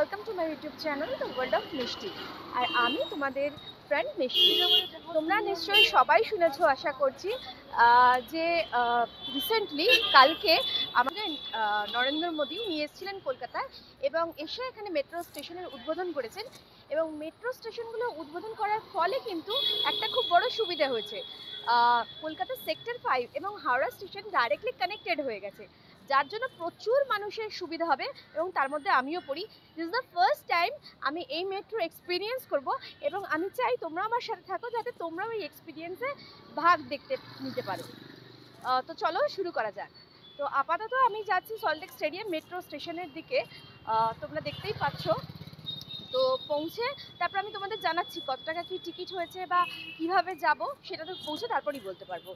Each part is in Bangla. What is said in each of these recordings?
Welcome to my YouTube channel the world of মিষ্টি। আর আমি তোমাদের ফ্রেন্ড মিষ্টি। তোমরা নিশ্চয়ই সবাই শুনেছো আশা করছি যে রিসেন্টলি কালকে আমাদের নরেন্দ্র মোদী নিয়ে এসেছিলেন কলকাতায় এবং এসে এখানে মেট্রো স্টেশনের উদ্বোধন করেছেন। এবং মেট্রো স্টেশনগুলো উদ্বোধন করার ফলে কিন্তু একটা খুব বড় সুবিধা হয়েছে। কলকাতা সেক্টর 5 এবং হাওড়া স্টেশন ডাইরেক্টলি কানেক্টেড হয়ে গেছে, যার জন্য প্রচুর মানুষের সুবিধা হবে এবং তার মধ্যে আমিও পড়ি। This is the first time আমি এই মেট্রো এক্সপিরিয়েন্স করব এবং আমি চাই তোমরা আমার সাথে থাকো যাতে তোমরা ওই এক্সপিরিয়েন্সে ভাগ নিতে পারো। তো চলো শুরু করা যাক। তো আপাতত আমি যাচ্ছি সল্টলেক স্টেডিয়াম মেট্রো স্টেশনের দিকে। তোমরা দেখতেই পাচ্ছ। তো পৌঁছে তারপর আমি তোমাদের জানাচ্ছি কত টাকা কি টিকিট হয়েছে বা কিভাবে যাব, সেটা তো পৌঁছে তারপরই বলতে পারবো।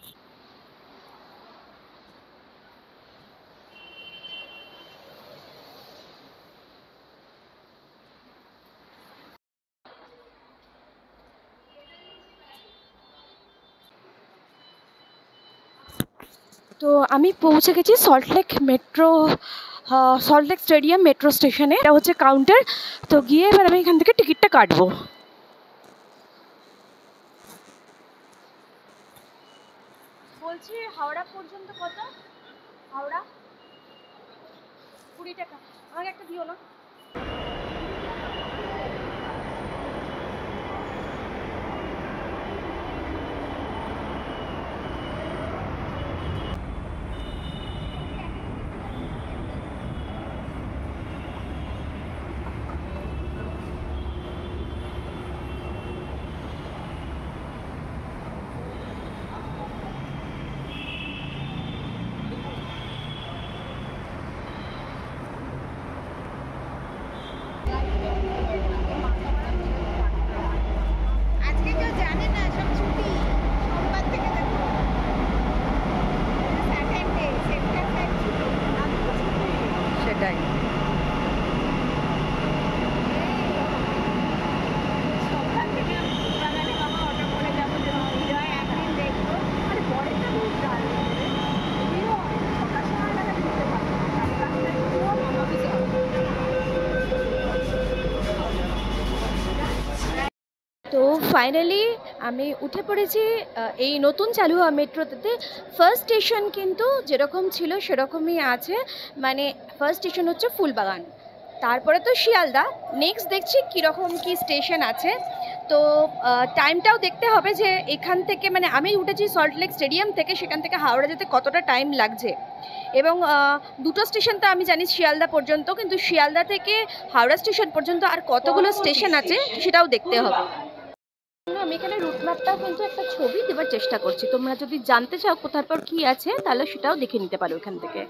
তো আমি পৌঁছে গেছি সল্টলেক স্টেডিয়াম মেট্রো স্টেশনে। এটা হচ্ছে কাউন্টার। তো গিয়ে এবার আমি এখান থেকে টিকিটটা কাটবো। বলছি হাওড়া পর্যন্ত কত? হাওড়া 20 টাকা। আমাকে একটা দিও না। তো ফাইনালি আমি উঠে পড়েছি এই নতুন চালু হওয়া মেট্রোতে। ফার্স্ট স্টেশন কিন্তু যেরকম ছিল সেরকমই আছে, মানে ফার্স্ট স্টেশন হচ্ছে ফুলবাগান, তারপরে তো শিয়ালদা। নেক্সট দেখছি কীরকম কি স্টেশন আছে। তো টাইমটাও দেখতে হবে যে এখান থেকে, মানে আমি উঠেছি সল্টলেক স্টেডিয়াম থেকে, সেখান থেকে হাওড়া যেতে কতটা টাইম লাগছে। এবং দুটো স্টেশন তো আমি জানি শিয়ালদা পর্যন্ত, কিন্তু শিয়ালদা থেকে হাওড়া স্টেশন পর্যন্ত আর কতগুলো স্টেশন আছে সেটাও দেখতে হবে। আমি এখানে রুট ম্যাপটাও কিন্তু একটা ছবি দেওয়ার চেষ্টা করছি, তোমরা যদি জানতে চাও কোথার পর কি আছে তাহলে সেটাও দেখে নিতে পারো এখান থেকে।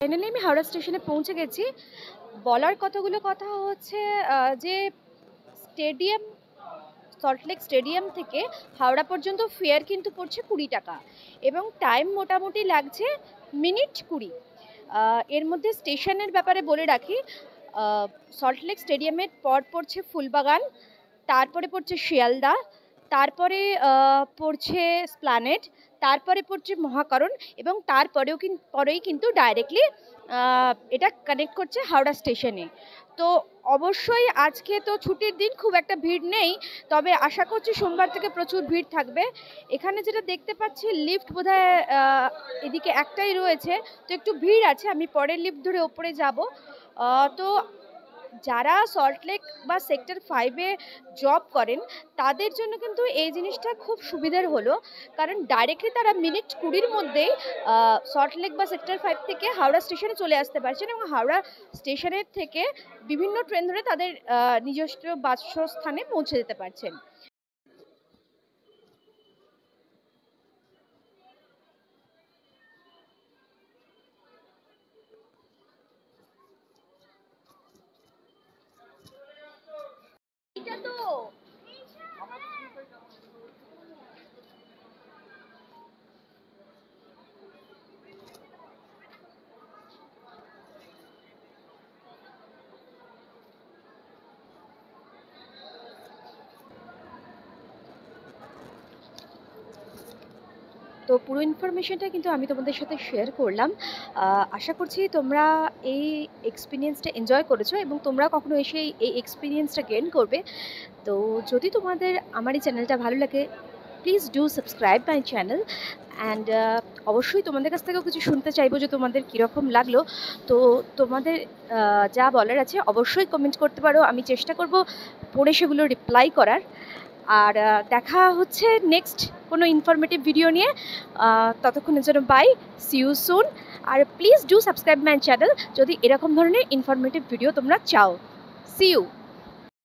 ফাইনালি আমি হাওড়া স্টেশনে পৌঁছে গেছি। বলার কতগুলো কথা হচ্ছে যে স্টেডিয়াম, সল্টলেক স্টেডিয়াম থেকে হাওড়া পর্যন্ত ফেয়ার কিন্তু পড়ছে 20 টাকা এবং টাইম মোটামুটি লাগছে মিনিট 20। এর মধ্যে স্টেশনের ব্যাপারে বলে রাখি, সল্টলেক স্টেডিয়ামের পর পড়ছে ফুলবাগান, তারপরে পড়ছে শিয়ালদা, তারপরে পড়ছে স্প্ল্যানেড, তারপরে পড়ছে মহাকরণ এবং পরেই কিন্তু ডাইরেক্টলি এটা কানেক্ট করছে হাওড়া স্টেশনে। তো অবশ্যই আজকে তো ছুটির দিন, খুব একটা ভিড় নেই, তবে আশা করছি সোমবার থেকে প্রচুর ভিড় থাকবে। এখানে যেটা দেখতে পাচ্ছি লিফট বোধহয় এদিকে একটাই রয়েছে, তো একটু ভিড় আছে। আমি পরের লিফট ধরে ওপরে যাব। তো যারা সল্টলেক বা সেক্টর 5-এ জব করেন তাদের জন্য কিন্তু এই জিনিসটা খুব সুবিধার হলো, কারণ ডাইরেক্টলি তারা মিনিট 20-র মধ্যেই সল্টলেক বা সেক্টর 5 থেকে হাওড়া স্টেশনে চলে আসতে পারছেন এবং হাওড়া স্টেশনের থেকে বিভিন্ন ট্রেন ধরে তাদের নিজস্ব বাসস্থানে পৌঁছে যেতে পারছেন। এটা তো তো পুরো ইনফরমেশনটা কিন্তু আমি তোমাদের সাথে শেয়ার করলাম। আশা করছি তোমরা এই এক্সপিরিয়েন্সটা এনজয় করেছো এবং তোমরা কখনো এসে এই এক্সপিরিয়েন্সটা গেইন করবে। তো যদি তোমাদের আমার এই চ্যানেলটা ভালো লাগে, please do subscribe my channel. And অবশ্যই তোমাদের কাছ থেকেও কিছু শুনতে চাইবো যে তোমাদের কীরকম লাগলো। তো তোমাদের যা বলার আছে অবশ্যই কমেন্ট করতে পারো, আমি চেষ্টা করব পড়ে সেগুলো রিপ্লাই করার। আর দেখা হচ্ছে নেক্সট কোনো ইনফরমেটিভ ভিডিও নিয়ে। ততক্ষণের জন্য বাই, সি ইউ সুন। আর please do subscribe my channel যদি এরকম ধরনের ইনফরমেটিভ ভিডিও তোমরা চাও। See you.